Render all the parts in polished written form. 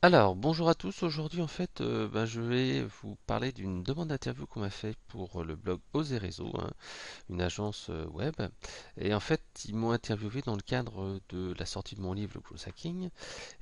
Alors, bonjour à tous. Aujourd'hui, en fait, je vais vous parler d'une demande d'interview qu'on m'a fait pour le blog Oser Réseau, hein, une agence web. Et en fait, ils m'ont interviewé dans le cadre de la sortie de mon livre, le Growth Hacking.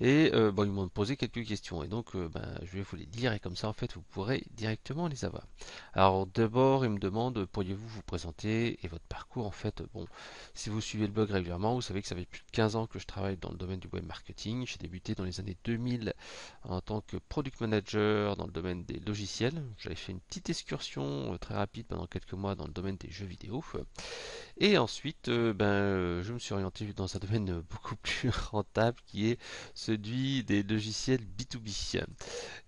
Et ils m'ont posé quelques questions. Et donc, je vais vous les dire. Et comme ça, en fait, vous pourrez directement les avoir. Alors, d'abord, ils me demandent, pourriez-vous vous présenter et votre parcours? En fait, bon, si vous suivez le blog régulièrement, vous savez que ça fait plus de 15 ans que je travaille dans le domaine du web marketing. J'ai débuté dans les années 2000 en tant que product manager dans le domaine des logiciels. J'avais fait une petite excursion très rapide pendant quelques mois dans le domaine des jeux vidéo. Et ensuite, je me suis orienté dans un domaine beaucoup plus rentable qui est celui des logiciels B2B.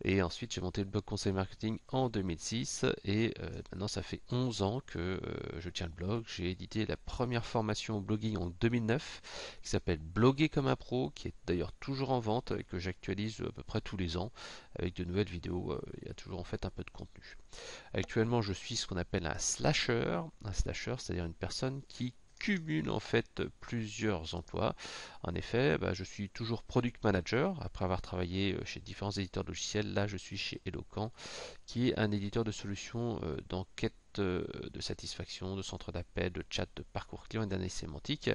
Et ensuite, j'ai monté le blog Conseil Marketing en 2006 et maintenant ça fait 11 ans que je tiens le blog. J'ai édité la première formation au blogging en 2009 qui s'appelle Bloguer comme un pro, qui est d'ailleurs toujours en vente et que j'actualise à peu près tous les ans avec de nouvelles vidéos. Il y a toujours en fait un peu de contenu. Actuellement, je suis ce qu'on appelle un slasher. Un slasher, c'est-à-dire une personne qui cumule en fait plusieurs emplois. En effet, je suis toujours product manager après avoir travaillé chez différents éditeurs de logiciels. Là, je suis chez Eloquent, qui est un éditeur de solutions d'enquête de satisfaction, de centre d'appel, de chat, de parcours client et d'analyse sémantique.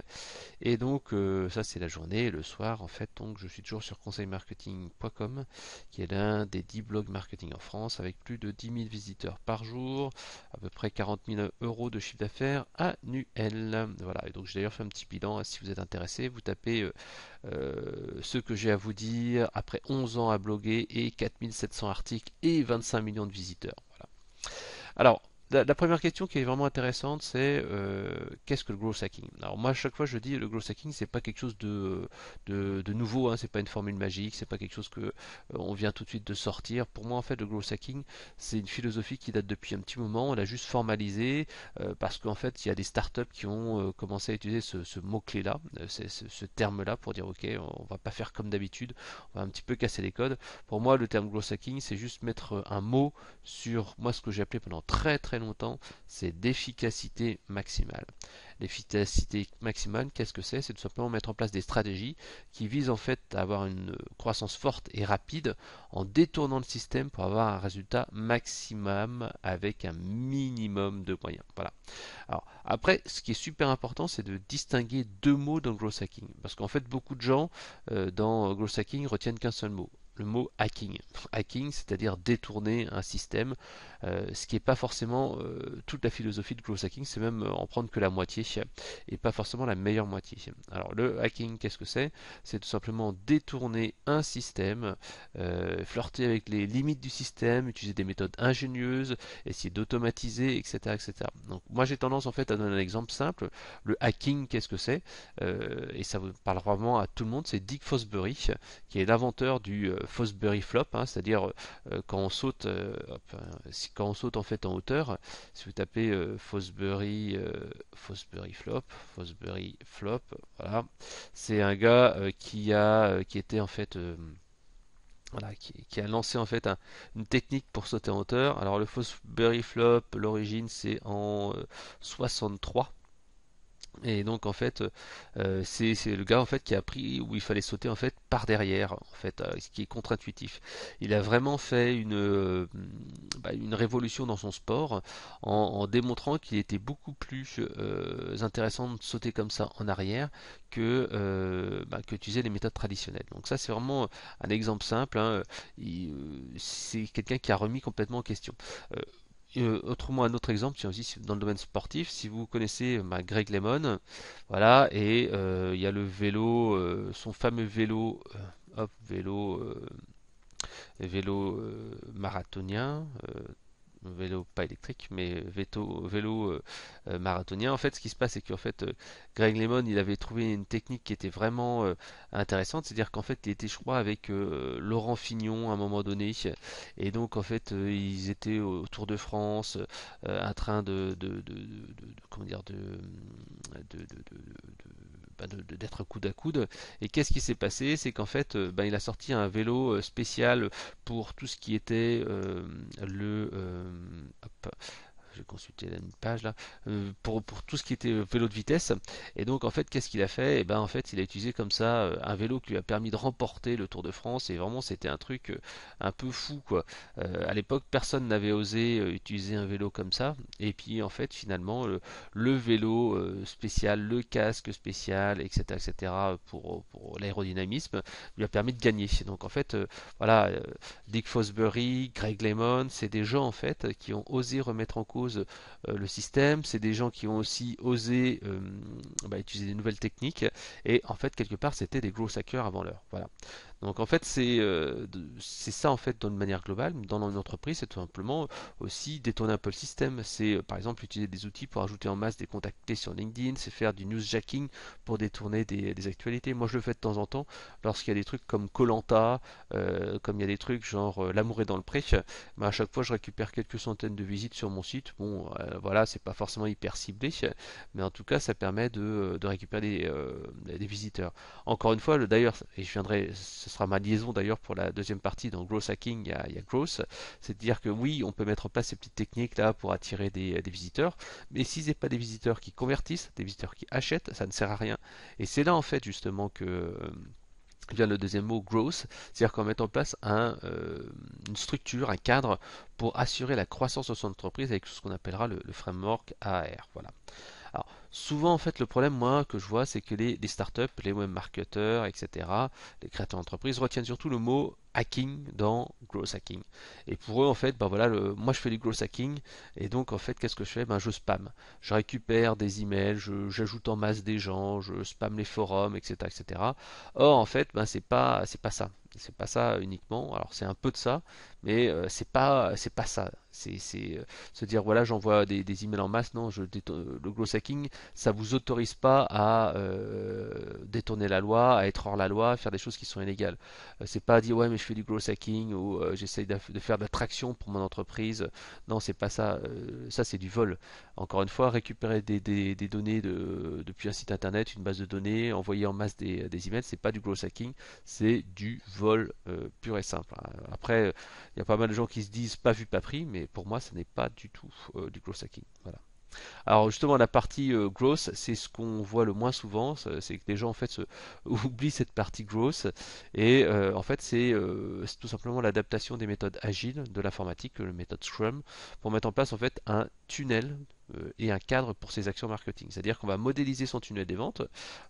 Et donc ça c'est la journée. Et le soir en fait donc je suis toujours sur conseilmarketing.com qui est l'un des 10 blogs marketing en France avec plus de 10 000 visiteurs par jour, à peu près 40 000 euros de chiffre d'affaires annuel. Voilà, et donc j'ai d'ailleurs fait un petit bilan. Si vous êtes intéressé, vous tapez ce que j'ai à vous dire après 11 ans à bloguer et 4700 articles et 25 millions de visiteurs. Voilà. Alors, la première question qui est vraiment intéressante, c'est qu'est-ce que le growth hacking? Alors moi, à chaque fois, je dis le growth hacking, c'est pas quelque chose de nouveau, hein, c'est pas une formule magique, c'est pas quelque chose que on vient tout de suite de sortir. Pour moi, en fait, le growth hacking, c'est une philosophie qui date depuis un petit moment. On l'a juste formalisé parce qu'en fait, il y a des startups qui ont commencé à utiliser ce mot-clé-là, ce terme-là, pour dire ok, on va pas faire comme d'habitude, on va un petit peu casser les codes. Pour moi, le terme growth hacking, c'est juste mettre un mot sur moi ce que j'ai appelé pendant très très longtemps, c'est d'efficacité maximale. L'efficacité maximale, qu'est-ce que c'est? C'est tout simplement mettre en place des stratégies qui visent en fait à avoir une croissance forte et rapide en détournant le système pour avoir un résultat maximum avec un minimum de moyens. Voilà. Alors après, ce qui est super important, c'est de distinguer deux mots dans le growth hacking. Parce qu'en fait, beaucoup de gens dans growth hacking retiennent qu'un seul mot, le mot hacking. Hacking, c'est-à-dire détourner un système, ce qui n'est pas forcément toute la philosophie de growth hacking, c'est même en prendre que la moitié et pas forcément la meilleure moitié. Alors le hacking, qu'est-ce que c'est? C'est tout simplement détourner un système, flirter avec les limites du système, utiliser des méthodes ingénieuses, essayer d'automatiser, etc., etc. Donc moi j'ai tendance en fait à donner un exemple simple. Le hacking, qu'est-ce que c'est? Et ça vous parle vraiment à tout le monde. C'est Dick Fosbury qui est l'inventeur du Fosbury Flop, hein, c'est-à-dire quand on saute, quand on saute en fait en hauteur. Si vous tapez Fosbury Flop, Fosbury Flop, voilà, c'est un gars qui était en fait voilà, qui a lancé en fait une technique pour sauter en hauteur. Alors le Fosbury Flop, l'origine c'est en 63. Et donc en fait, c'est le gars en fait qui a appris où il fallait sauter en fait par derrière, en fait, ce qui est contre-intuitif. Il a vraiment fait une révolution dans son sport en démontrant qu'il était beaucoup plus intéressant de sauter comme ça en arrière que utiliser les méthodes traditionnelles. Donc ça c'est vraiment un exemple simple, hein. C'est quelqu'un qui a remis complètement en question. Euh, Autrement, un autre exemple, tiens aussi dans le domaine sportif, si vous connaissez Greg LeMond, voilà, et il y a le vélo, son fameux vélo, marathonien, vélo pas électrique, mais vélo marathonien. En fait, ce qui se passe, c'est qu'en fait, Greg LeMond, il avait trouvé une technique qui était vraiment intéressante, c'est-à-dire qu'en fait, il était, je crois, avec Laurent Fignon à un moment donné, et donc en fait, ils étaient au Tour de France, en train comment dire, d'être coude à coude. Et qu'est-ce qui s'est passé? C'est qu'en fait, il a sorti un vélo spécial pour tout ce qui était hop, j'ai consulté une page là, pour tout ce qui était vélo de vitesse. Et donc en fait, qu'est-ce qu'il a fait? Et ben en fait, il a utilisé comme ça un vélo qui lui a permis de remporter le Tour de France. Et vraiment, c'était un truc un peu fou quoi. À l'époque, personne n'avait osé utiliser un vélo comme ça. Et puis en fait, finalement, le vélo spécial, le casque spécial, etc., etc., pour l'aérodynamisme, lui a permis de gagner. Donc en fait, voilà, Dick Fosbury, Greg LeMond, c'est des gens en fait qui ont osé remettre en cause le système. C'est des gens qui ont aussi osé utiliser des nouvelles techniques. Et en fait, quelque part, c'était des gros hackers avant l'heure. Voilà. Donc en fait, c'est ça en fait d'une manière globale. Dans une entreprise, c'est tout simplement aussi détourner un peu le système. C'est par exemple utiliser des outils pour ajouter en masse des contacts clés sur LinkedIn, c'est faire du newsjacking pour détourner des actualités. Moi, je le fais de temps en temps lorsqu'il y a des trucs comme koh, comme il y a des trucs genre L'amour est dans le pré. Mais à chaque fois, je récupère quelques centaines de visites sur mon site. Bon, voilà, c'est pas forcément hyper ciblé, mais en tout cas, ça permet de récupérer des visiteurs. Encore une fois, d'ailleurs, et je viendrai, ce sera ma liaison d'ailleurs pour la deuxième partie dans Growth Hacking, il y a Growth, c'est de dire que oui, on peut mettre en place ces petites techniques là pour attirer des visiteurs, mais si c'est pas des visiteurs qui convertissent, des visiteurs qui achètent, ça ne sert à rien. Et c'est là en fait justement que vient le deuxième mot growth, c'est-à-dire qu'on met en place une structure, un cadre pour assurer la croissance de son entreprise avec ce qu'on appellera le framework AR. Voilà. Alors, souvent, en fait, le problème, moi, que je vois, c'est que les startups, les web marketeurs, etc., les créateurs d'entreprises retiennent surtout le mot hacking dans growth hacking. Et pour eux, en fait, ben voilà, moi je fais du growth hacking, et donc en fait, qu'est-ce que je fais? Ben, je spam. Je récupère des emails, j'ajoute en masse des gens, je spam les forums, etc., etc. Or, en fait, ben, c'est pas ça. C'est pas ça uniquement. Alors, c'est un peu de ça, mais c'est pas ça. C'est se dire voilà, j'envoie des emails en masse. Non, le growth hacking, ça vous autorise pas à détourner la loi, à être hors la loi, à faire des choses qui sont illégales. C'est pas dire ouais mais je fais du growth hacking ou j'essaye de faire de l'attraction pour mon entreprise. Non, c'est pas ça. Ça c'est du vol. Encore une fois, récupérer des données depuis un site internet, une base de données, envoyer en masse des emails, c'est pas du growth hacking, c'est du vol pur et simple. Après, il y a pas mal de gens qui se disent pas vu pas pris, mais pour moi, ce n'est pas du tout du growth hacking. Voilà. Alors justement, la partie growth, c'est ce qu'on voit le moins souvent, c'est que les gens en fait oublient cette partie growth et en fait c'est tout simplement l'adaptation des méthodes agiles de l'informatique, le méthode Scrum, pour mettre en place en fait un tunnel et un cadre pour ses actions marketing. C'est-à-dire qu'on va modéliser son tunnel des ventes.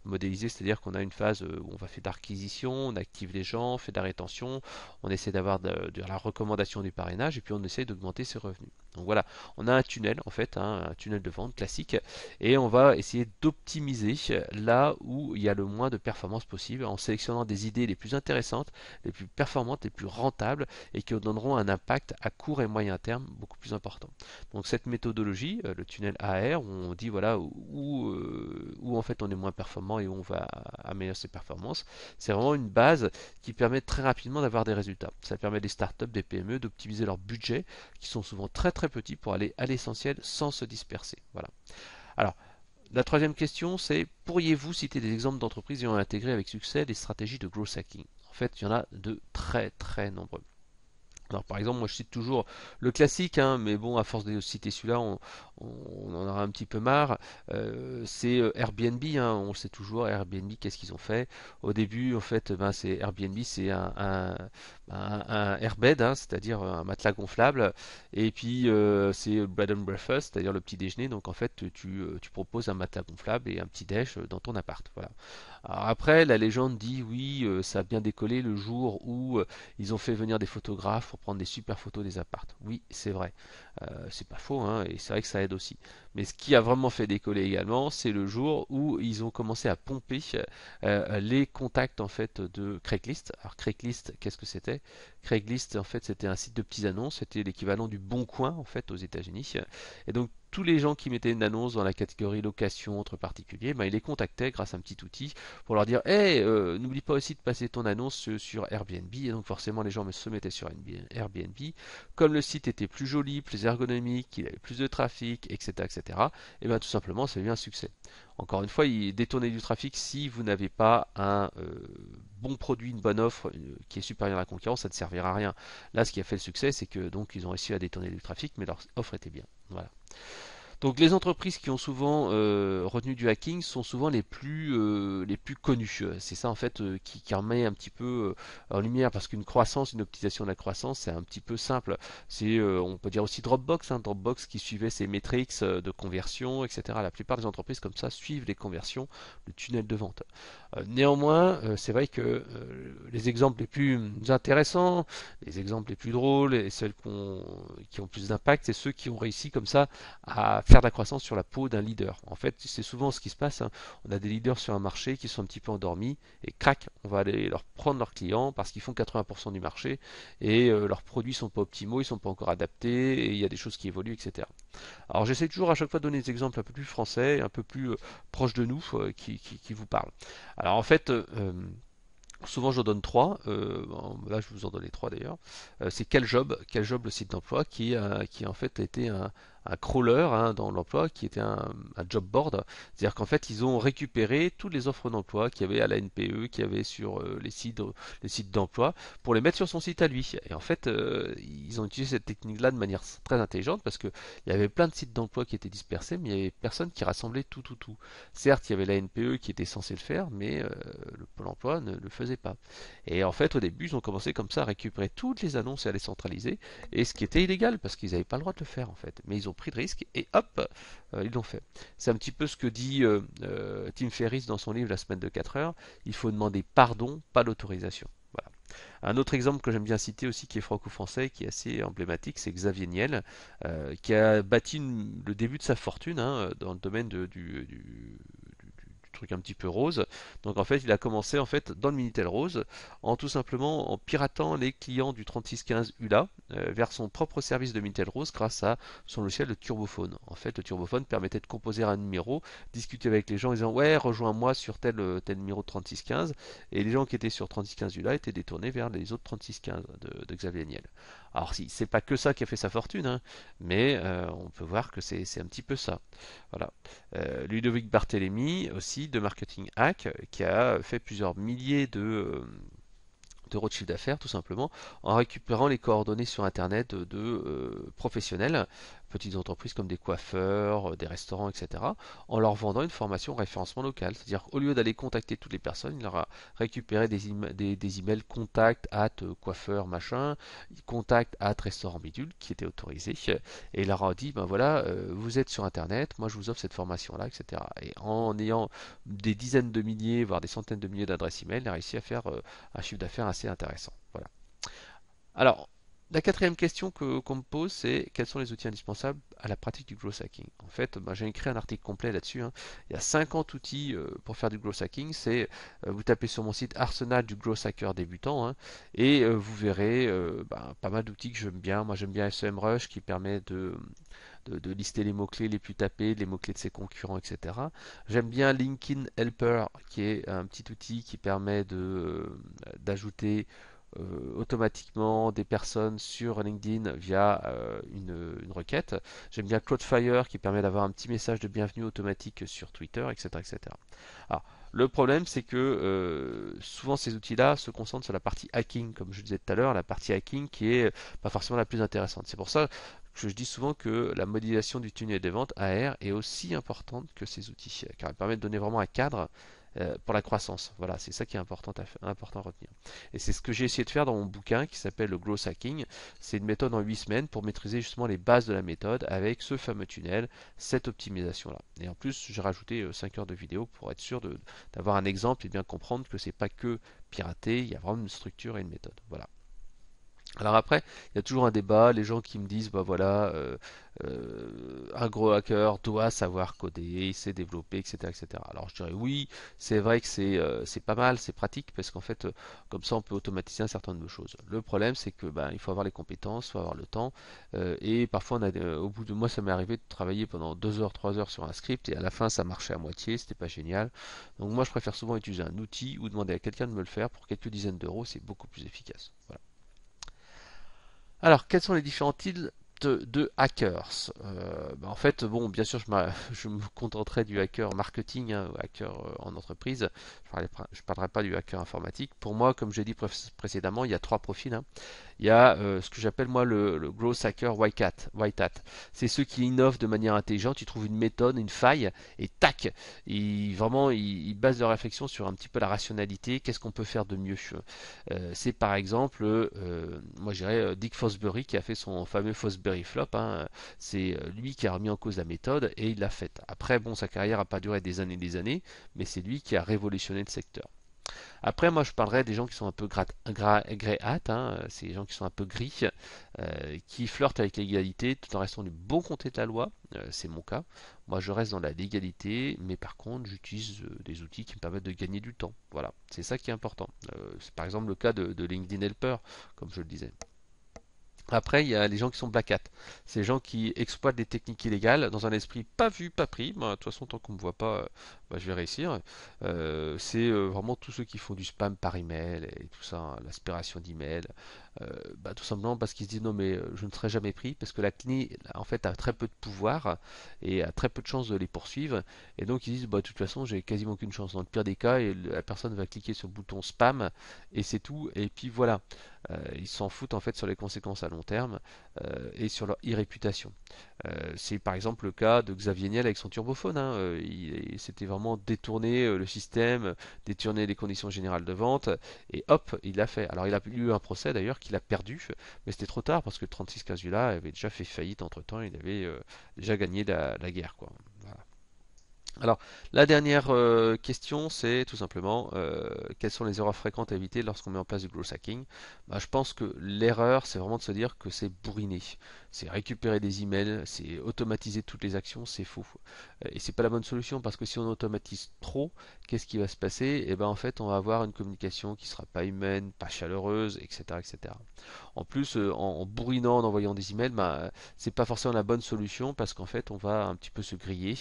Modéliser, c'est-à-dire qu'on a une phase où on va faire de l'acquisition, on active les gens, on fait de la rétention, on essaie d'avoir de la recommandation du parrainage et puis on essaie d'augmenter ses revenus. Donc voilà, on a un tunnel en fait, hein, un tunnel de vente classique, et on va essayer d'optimiser là où il y a le moins de performance possible en sélectionnant des idées les plus intéressantes, les plus performantes, les plus rentables et qui donneront un impact à court et moyen terme beaucoup plus important. Donc cette méthodologie, le tunnel AR, où on dit voilà où en fait on est moins performant et où on va améliorer ses performances, c'est vraiment une base qui permet très rapidement d'avoir des résultats. Ça permet des startups, des PME d'optimiser leur budget qui sont souvent très très petits pour aller à l'essentiel sans se disperser. Voilà. Alors, la troisième question, c'est pourriez-vous citer des exemples d'entreprises ayant intégré avec succès des stratégies de growth hacking? En fait, il y en a de très très nombreux. Alors par exemple, moi je cite toujours le classique, hein, mais bon, à force de citer celui-là, on en aura un petit peu marre. C'est Airbnb, hein, on le sait toujours, Airbnb, qu'est-ce qu'ils ont fait? Au début, en fait, ben, c'est Airbnb, c'est un airbed, hein, c'est-à-dire un matelas gonflable, et puis c'est bread and breakfast, c'est-à-dire le petit déjeuner. Donc en fait, tu proposes un matelas gonflable et un petit déj dans ton appart. Voilà. Alors après, la légende dit oui, ça a bien décollé le jour où ils ont fait venir des photographes pour prendre des super photos des appartes. Oui, c'est vrai. C'est pas faux, hein, et c'est vrai que ça aide aussi. Mais ce qui a vraiment fait décoller également, c'est le jour où ils ont commencé à pomper les contacts en fait de Craigslist. Alors Craigslist, qu'est-ce que c'était? Craigslist, en fait, c'était un site de petites annonces. C'était l'équivalent du Bon Coin en fait aux États-Unis. Et donc tous les gens qui mettaient une annonce dans la catégorie location entre particuliers, ben, ils les contactaient grâce à un petit outil pour leur dire hey, n'oublie pas aussi de passer ton annonce sur Airbnb. Et donc forcément les gens se mettaient sur Airbnb. Comme le site était plus joli, plus ergonomique, qu'il avait plus de trafic, etc., etc., et bien tout simplement ça a eu un succès. Encore une fois, il détourner du trafic si vous n'avez pas un bon produit, une bonne offre qui est supérieure à la concurrence, ça ne servira à rien. Là, ce qui a fait le succès, c'est que donc ils ont réussi à détourner du trafic, mais leur offre était bien. Voilà. Donc les entreprises qui ont souvent retenu du hacking sont souvent les plus connues. C'est ça en fait qui remet un petit peu en lumière parce qu'une croissance, une optimisation de la croissance, c'est un petit peu simple. C'est on peut dire aussi Dropbox, hein, Dropbox qui suivait ses métriques de conversion, etc. La plupart des entreprises comme ça suivent les conversions, le tunnel de vente. Néanmoins, c'est vrai que les exemples les plus intéressants, les exemples les plus drôles et ceux qui ont plus d'impact, c'est ceux qui ont réussi comme ça à faire de la croissance sur la peau d'un leader. En fait, c'est souvent ce qui se passe, hein. On a des leaders sur un marché qui sont un petit peu endormis et crac, on va aller leur prendre leurs clients parce qu'ils font 80% du marché et leurs produits sont pas optimaux, ils sont pas encore adaptés et il y a des choses qui évoluent, etc. Alors j'essaie toujours à chaque fois de donner des exemples un peu plus français, un peu plus proches de nous, qui vous parlent. Alors en fait, souvent je donne trois, là je vous en donne trois d'ailleurs. C'est quel job le site d'emploi qui en fait été un crawler hein, dans l'emploi, qui était un job board. C'est-à-dire qu'en fait ils ont récupéré toutes les offres d'emploi qu'il y avait à la NPE, qu'il y avait sur les sites d'emploi, pour les mettre sur son site à lui. Et en fait ils ont utilisé cette technique-là de manière très intelligente parce que il y avait plein de sites d'emploi qui étaient dispersés, mais il y avait personne qui rassemblait tout. Certes, il y avait la NPE qui était censée le faire, mais le Pôle emploi ne le faisait pas. Et en fait, au début, ils ont commencé comme ça à récupérer toutes les annonces et à les centraliser, et ce qui était illégal parce qu'ils n'avaient pas le droit de le faire en fait. Mais ils ont pris de risques et hop, ils l'ont fait. C'est un petit peu ce que dit Tim Ferriss dans son livre La semaine de 4 heures. Il faut demander pardon, pas l'autorisation. Voilà. Un autre exemple que j'aime bien citer aussi, qui est franco-français, qui est assez emblématique, c'est Xavier Niel, qui a bâti le début de sa fortune hein, dans le domaine du truc un petit peu rose. Donc en fait, il a commencé en fait dans le Minitel Rose en tout simplement en piratant les clients du 3615 ULA vers son propre service de Minitel Rose grâce à son logiciel de Turbophone. En fait, le Turbophone permettait de composer un numéro, discuter avec les gens en disant ouais, rejoins-moi sur tel numéro de 3615 et les gens qui étaient sur 3615 ULA étaient détournés vers les autres 3615 de Xavier Niel. Alors si c'est pas que ça qui a fait sa fortune, hein, mais on peut voir que c'est un petit peu ça. Voilà. Ludovic Barthélémy aussi de Marketing Hack qui a fait plusieurs milliers d'euros de chiffre d'affaires tout simplement en récupérant les coordonnées sur internet de professionnels, petites entreprises comme des coiffeurs, des restaurants, etc., en leur vendant une formation référencement local. C'est-à-dire qu'au lieu d'aller contacter toutes les personnes, il leur a récupéré des emails contact at coiffeur machin, contact at restaurant bidule qui étaient autorisés, et il leur a dit ben voilà, vous êtes sur internet, moi je vous offre cette formation là, etc. Et en ayant des dizaines de milliers, voire des centaines de milliers d'adresses email, il a réussi à faire un chiffre d'affaires assez intéressant. Voilà. Alors, la quatrième question qu'on me pose, c'est quels sont les outils indispensables à la pratique du growth hacking. En fait, j'ai écrit un article complet là-dessus, hein. Il y a 50 outils pour faire du growth hacking. Vous tapez sur mon site Arsenal du growth hacker débutant hein, et vous verrez pas mal d'outils que j'aime bien. Moi, j'aime bien SEMrush qui permet de lister les mots-clés les plus tapés, les mots-clés de ses concurrents, etc. J'aime bien LinkedIn Helper, qui est un petit outil qui permet d'ajouter automatiquement des personnes sur LinkedIn via une requête. J'aime bien Cloudflare qui permet d'avoir un petit message de bienvenue automatique sur Twitter, etc. etc. Alors, le problème, c'est que souvent ces outils-là se concentrent sur la partie hacking, comme je disais tout à l'heure, la partie hacking qui est pas forcément la plus intéressante. C'est pour ça que je dis souvent que la modélisation du tunnel des ventes AR est aussi importante que ces outils, car elle permet de donner vraiment un cadre pour la croissance. Voilà, c'est ça qui est important à retenir. Et c'est ce que j'ai essayé de faire dans mon bouquin qui s'appelle le Growth Hacking. C'est une méthode en 8 semaines pour maîtriser justement les bases de la méthode avec ce fameux tunnel, cette optimisation-là. Et en plus, j'ai rajouté 5 heures de vidéo pour être sûr d'avoir un exemple et bien comprendre que c'est pas que pirater, il y a vraiment une structure et une méthode. Voilà. Alors après, il y a toujours un débat, les gens qui me disent, bah voilà, un gros hacker doit savoir coder, il sait développer, etc., etc. Alors je dirais oui, c'est vrai que c'est pas mal, c'est pratique, parce qu'en fait, comme ça, on peut automatiser un certain nombre de choses. Le problème, c'est que ben, il faut avoir les compétences, il faut avoir le temps, et parfois, au bout de moi, ça m'est arrivé de travailler pendant 2 heures, 3 heures sur un script, et à la fin, ça marchait à moitié, c'était pas génial. Donc moi, je préfère souvent utiliser un outil ou demander à quelqu'un de me le faire pour quelques dizaines d'euros, c'est beaucoup plus efficace. Voilà. Alors, quels sont les différents types de hackers? En fait, bon, bien sûr, je me contenterai du hacker marketing, hein, hacker en entreprise. Je parlerai pas du hacker informatique. Pour moi, comme j'ai dit précédemment, il y a trois profils, hein. Il y a ce que j'appelle moi le growth hacker white hat. C'est ceux qui innovent de manière intelligente, ils trouvent une méthode, une faille, et tac, vraiment ils basent leur réflexion sur un petit peu la rationalité, qu'est-ce qu'on peut faire de mieux. C'est par exemple, moi je dirais Dick Fosbury qui a fait son fameux Fosbury Flop, hein. C'est lui qui a remis en cause la méthode et il l'a faite. Après, bon, sa carrière n'a pas duré des années, mais c'est lui qui a révolutionné le secteur. Après, moi, je parlerai des gens qui sont un peu gréates, hein, c'est les gens qui sont un peu gris, qui flirtent avec l'égalité tout en restant du bon côté de la loi. C'est mon cas. Moi, je reste dans la légalité, mais par contre, j'utilise des outils qui me permettent de gagner du temps. Voilà, c'est ça qui est important. C'est par exemple le cas de LinkedIn Helper, comme je le disais. Après, il y a les gens qui sont black hat. C'est les gens qui exploitent des techniques illégales dans un esprit pas vu, pas pris. Bah, de toute façon, tant qu'on me voit pas, bah, je vais réussir. C'est vraiment tous ceux qui font du spam par email et tout ça, hein, l'aspiration d'email. Bah, tout simplement parce qu'ils se disent non mais je ne serai jamais pris parce que la CNIL en fait a très peu de pouvoir et a très peu de chances de les poursuivre et donc ils disent bah de toute façon j'ai quasiment aucune chance dans le pire des cas et la personne va cliquer sur le bouton spam et c'est tout et puis voilà. Ils s'en foutent en fait sur les conséquences à long terme et sur leur e-réputation. C'est par exemple le cas de Xavier Niel avec son turbophone, hein. Il s'était vraiment détourné le système, détourné les conditions générales de vente et hop, il l'a fait. Alors il a eu un procès d'ailleurs qu'il a perdu, mais c'était trop tard parce que le 3615 là avait déjà fait faillite entre temps, il avait déjà gagné la guerre, quoi. Voilà. Alors, la dernière question, c'est tout simplement quelles sont les erreurs fréquentes à éviter lorsqu'on met en place du growth hacking. Bah, je pense que l'erreur, c'est vraiment de se dire que c'est bourriner. C'est récupérer des emails, c'est automatiser toutes les actions, c'est faux. Et c'est pas la bonne solution parce que si on automatise trop, qu'est-ce qui va se passer? Et ben en fait, on va avoir une communication qui sera pas humaine, pas chaleureuse, etc., etc. En plus, en bourrinant, en envoyant des emails, bah, c'est pas forcément la bonne solution parce qu'en fait, on va un petit peu se griller.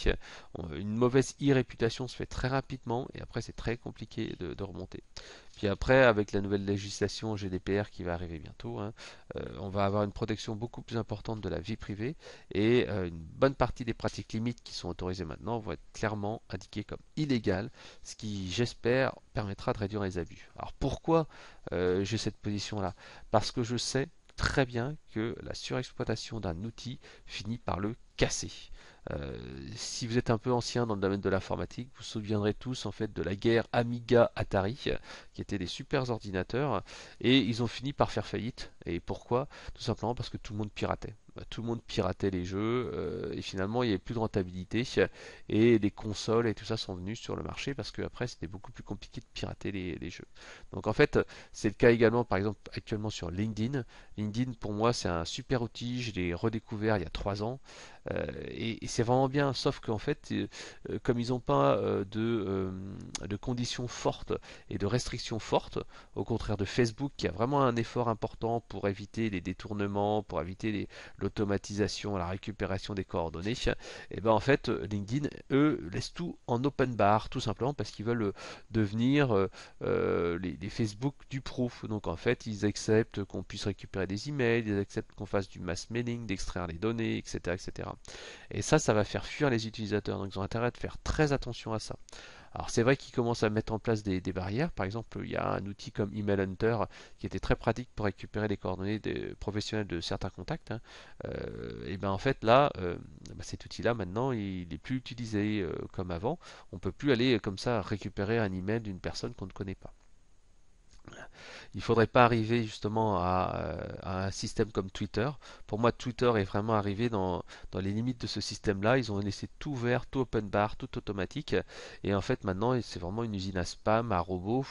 Une mauvaise e-réputation se fait très rapidement et après c'est très compliqué de remonter. Puis après, avec la nouvelle législation GDPR qui va arriver bientôt, hein, on va avoir une protection beaucoup plus importante de la vie privée et une bonne partie des pratiques limites qui sont autorisées maintenant vont être clairement indiquées comme illégales, ce qui, j'espère, permettra de réduire les abus. Alors pourquoi j'ai cette position-là? Parce que je sais très bien que la surexploitation d'un outil finit par le casser. Si vous êtes un peu ancien dans le domaine de l'informatique, vous vous souviendrez tous en fait de la guerre Amiga-Atari, qui étaient des super ordinateurs, et ils ont fini par faire faillite. Et pourquoi? Tout simplement parce que tout le monde piratait. Tout le monde piratait les jeux, et finalement il n'y avait plus de rentabilité, et les consoles et tout ça sont venus sur le marché parce que après c'était beaucoup plus compliqué de pirater les jeux. Donc en fait, c'est le cas également par exemple actuellement sur LinkedIn. LinkedIn pour moi c'est un super outil, je l'ai redécouvert il y a 3 ans. Et c'est vraiment bien, sauf qu'en fait, comme ils n'ont pas de conditions fortes et de restrictions fortes, au contraire de Facebook qui a vraiment un effort important pour éviter les détournements, pour éviter l'automatisation, la récupération des coordonnées, et ben en fait, LinkedIn, eux, laissent tout en open bar, tout simplement parce qu'ils veulent devenir les Facebook du pro. Donc en fait, ils acceptent qu'on puisse récupérer des emails, ils acceptent qu'on fasse du mass mailing, d'extraire les données, etc., etc. Et ça va faire fuir les utilisateurs. Donc ils ont intérêt de faire très attention à ça. Alors c'est vrai qu'ils commencent à mettre en place des barrières. Par exemple, il y a un outil comme Email Hunter qui était très pratique pour récupérer les coordonnées des professionnels de certains contacts, hein. Et ben en fait là, bah, cet outil-là maintenant, il n'est plus utilisé comme avant. On peut plus aller comme ça récupérer un email d'une personne qu'on ne connaît pas. Il ne faudrait pas arriver justement à un système comme Twitter. Pour moi, Twitter est vraiment arrivé dans les limites de ce système-là. Ils ont laissé tout ouvert, tout open bar, tout automatique. Et en fait, maintenant, c'est vraiment une usine à spam, à robots.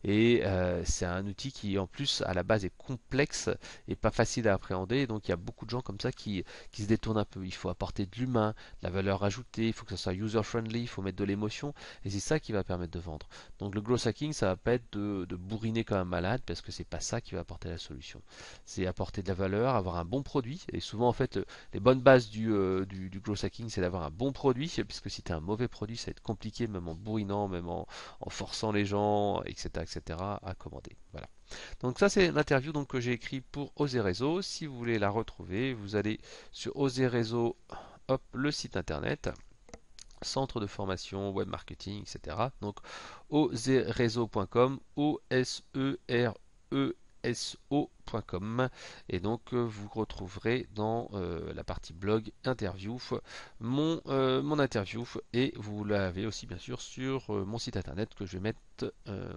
Et c'est un outil qui, en plus, à la base, est complexe et pas facile à appréhender. Donc, il y a beaucoup de gens comme ça qui se détournent un peu. Il faut apporter de l'humain, de la valeur ajoutée. Il faut que ça soit user-friendly. Il faut mettre de l'émotion. Et c'est ça qui va permettre de vendre. Donc, le growth hacking, ça va pas être de bourriner comme un malade parce que c'est pas ça qui va apporter la solution. C'est apporter de la valeur, avoir un bon produit. Et souvent, en fait, les bonnes bases du growth hacking, c'est d'avoir un bon produit, puisque si tu as un mauvais produit, ça va être compliqué, même en bourrinant, même en forçant les gens, etc., etc., à commander. Voilà. Donc ça, c'est l'interview donc, que j'ai écrit pour Oser Réseau. Si vous voulez la retrouver, vous allez sur Oser Réseau, hop, le site internet. Centre de formation, web marketing, etc. Donc oserreseau.com, O-S-E-R-E-S-O.com. duno.com et donc vous retrouverez dans la partie blog interview mon interview et vous l'avez aussi bien sûr sur mon site internet que je vais mettre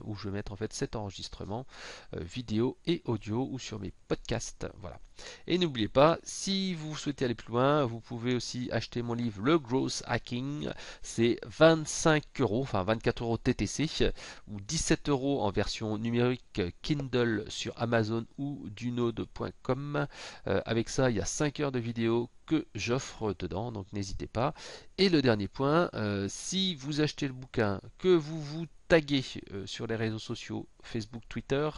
où je vais mettre en fait cet enregistrement vidéo et audio ou sur mes podcasts. Voilà. Et n'oubliez pas, si vous souhaitez aller plus loin, vous pouvez aussi acheter mon livre Le Growth Hacking. C'est 25 euros, enfin 24 euros TTC ou 17 euros en version numérique Kindle sur Amazon ou dunode.com. Avec ça, il y a 5 heures de vidéo que j'offre dedans, donc n'hésitez pas. Et le dernier point, si vous achetez le bouquin, que vous vous taguez sur les réseaux sociaux Facebook, Twitter,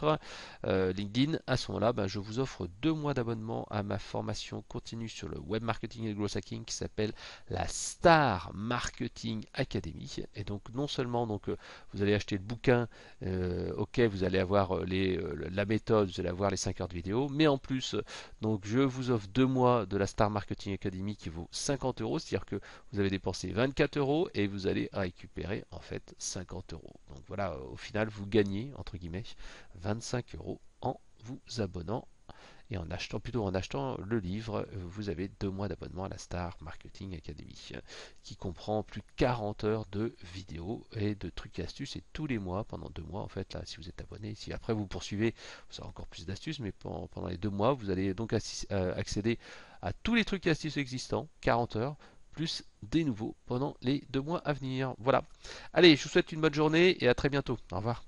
LinkedIn, à ce moment-là, je vous offre 2 mois d'abonnement à ma formation continue sur le web marketing et le growth hacking qui s'appelle la Star Marketing Academy. Et donc non seulement vous allez acheter le bouquin, ok, vous allez avoir la méthode, vous allez avoir les 5 heures de vidéo, mais en plus, donc je vous offre 2 mois de la Star Marketing Academy qui vaut 50 euros, c'est-à-dire que vous avez dépensé 24 euros et vous allez récupérer en fait 50 euros. Donc voilà, au final, vous gagnez entre guillemets 25 euros en vous abonnant et en achetant le livre. Vous avez 2 mois d'abonnement à la Star Marketing Academy qui comprend plus de 40 heures de vidéos et de trucs et astuces et tous les mois, pendant 2 mois en fait, là si vous êtes abonné, si après vous poursuivez, vous aurez encore plus d'astuces, mais pendant les 2 mois, vous allez donc accéder à tous les trucs et astuces existants, 40 heures, plus des nouveaux pendant les 2 mois à venir. Voilà. Allez, je vous souhaite une bonne journée et à très bientôt. Au revoir.